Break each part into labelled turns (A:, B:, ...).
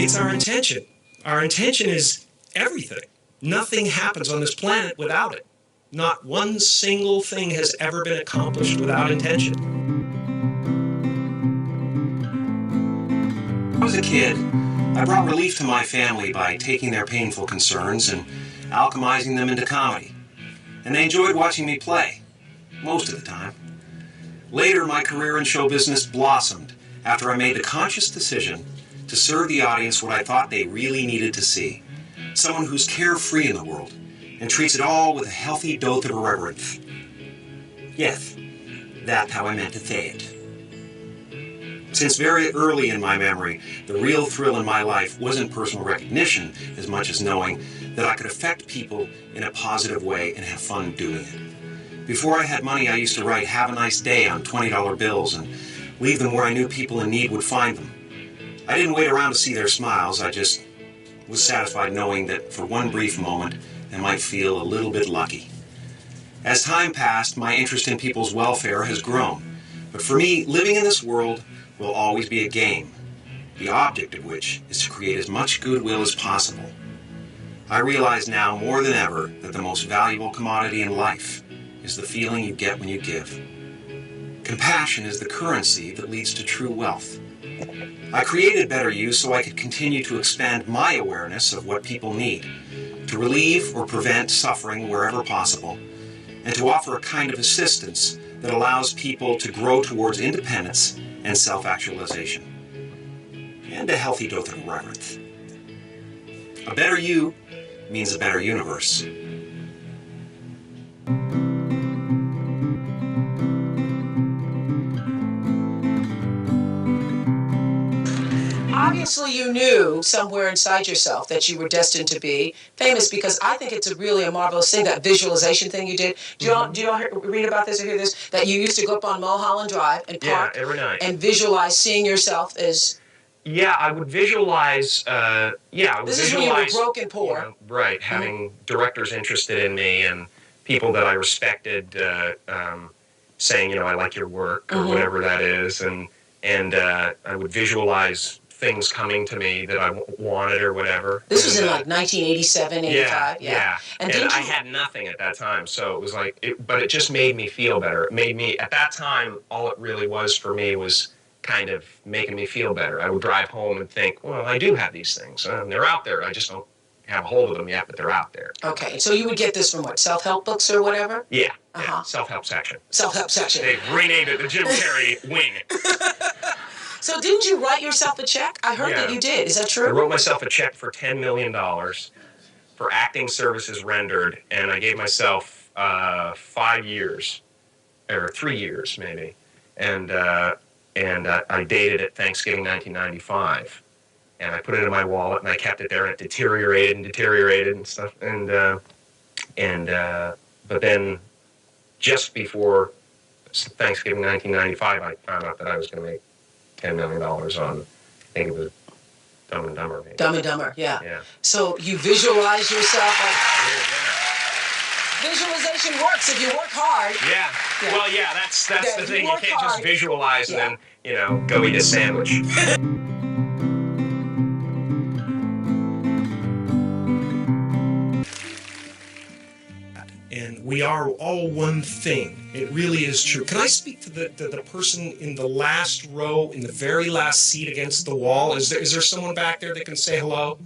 A: It's our intention. Our intention is everything. Nothing happens on this planet without it. Not one single thing has ever been accomplished without intention. When I was a kid, I brought relief to my family by taking their painful concerns and alchemizing them into comedy. And they enjoyed watching me play, most of the time. Later, my career in show business blossomed after I made the conscious decision to serve the audience what I thought they really needed to see. Someone who's carefree in the world and treats it all with a healthy dose of irreverence. Yes, that's how I meant to say it. Since very early in my memory, the real thrill in my life wasn't personal recognition as much as knowing that I could affect people in a positive way and have fun doing it. Before I had money, I used to write "Have a nice day" on $20 bills and leave them where I knew people in need would find them. I didn't wait around to see their smiles. I just was satisfied knowing that for one brief moment, I might feel a little bit lucky. As time passed, my interest in people's welfare has grown. But for me, living in this world will always be a game, the object of which is to create as much goodwill as possible. I realize now more than ever that the most valuable commodity in life is the feeling you get when you give. Compassion is the currency that leads to true wealth. I created Better You so I could continue to expand my awareness of what people need, to relieve or prevent suffering wherever possible, and to offer a kind of assistance that allows people to grow towards independence and self-actualization, and a healthy dose of reverence. A better you means a better universe.
B: Obviously, you knew somewhere inside yourself that you were destined to be famous, because I think it's really a marvelous thing, that visualization thing you did. Do you all read about this or hear this? That you used to go up on Mulholland Drive and park
A: every night
B: and visualize seeing yourself as...
A: Yeah, I would visualize,
B: This is when you were broke and poor.
A: You know, right, having directors interested in me and people that I respected saying, I like your work, or whatever that is. And I would visualize things coming to me that I wanted or whatever.
B: This was in like 1987, 85?
A: Yeah. And I had nothing at that time, so it was like, but it just made me feel better. It made me, at that time, all it really was for me was kind of making me feel better. I would drive home and think, well, I do have these things, and they're out there. I just don't have a hold of them yet, but they're out there.
B: Okay, so you would get this from what, self-help books or whatever?
A: Yeah, self-help section.
B: Self-help section.
A: They've renamed it the Jim Carrey wing.
B: So didn't you write yourself a check? I heard that you did. Is that true?
A: I wrote myself a check for $10 million for acting services rendered, and I gave myself 5 years, or 3 years maybe, and I dated it Thanksgiving 1995, and I put it in my wallet, and I kept it there, and it deteriorated and stuff, but then just before Thanksgiving 1995, I found out that I was going to make $10 million on, I think it was Dumb and Dumber. Maybe.
B: Dumb and Dumber, yeah. So you visualize yourself like... Visualization works if you work hard.
A: Yeah. Well, that's the thing. You can't just visualize and then, go eat a sandwich. And we are all one thing. It really is true. Can I speak to the person in the last row, in the very last seat against the wall? Is there someone back there that can say hello?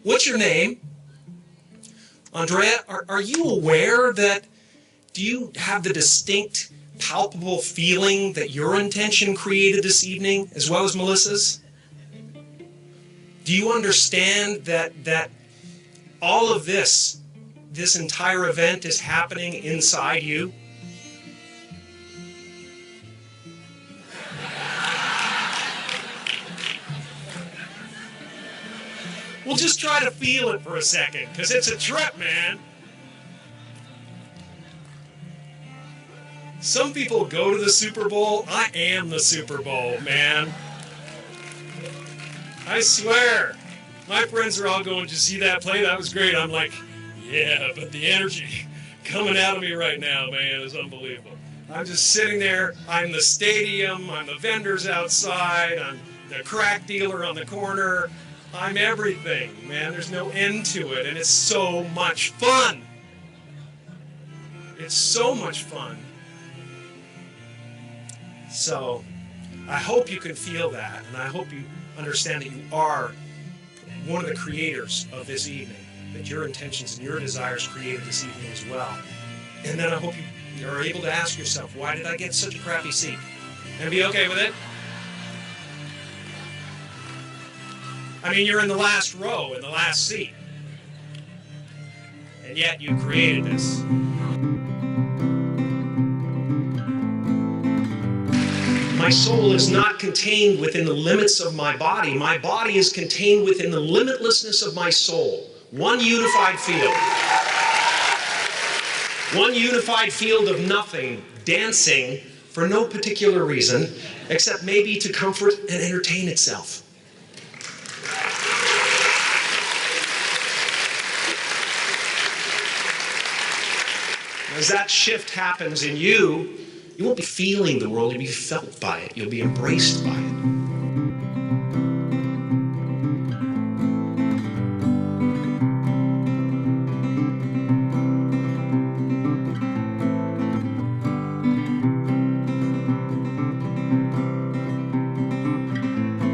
A: What's your name? Andrea, are you aware that, do you have the distinct, palpable feeling that your intention created this evening, as well as Melissa's? Do you understand that all of this entire event is happening inside you? We'll just try to feel it for a second, because it's a trip, man. Some people go to the Super Bowl. I am the Super Bowl, man. I swear. My friends are all going, "Did you see that play? That was great." I'm like, yeah, but the energy coming out of me right now, man, is unbelievable. I'm just sitting there. I'm the stadium. I'm the vendors outside. I'm
C: the crack dealer on the corner. I'm everything, man. There's no end to it, and it's so much fun. It's so much fun. So I hope you can feel that, and I hope you understand that you are one of the creators of this evening, that your intentions and your desires created this evening as well. And then I hope you are able to ask yourself, why did I get such a crappy seat? And be okay with it. I mean, you're in the last row, in the last seat. And yet you created this. My soul is not contained within the limits of my body. My body is contained within the limitlessness of my soul. One unified field. One unified field of nothing, dancing for no particular reason, except maybe to comfort and entertain itself. As that shift happens in you, you won't be feeling the world, you'll be felt by it. You'll be embraced by it.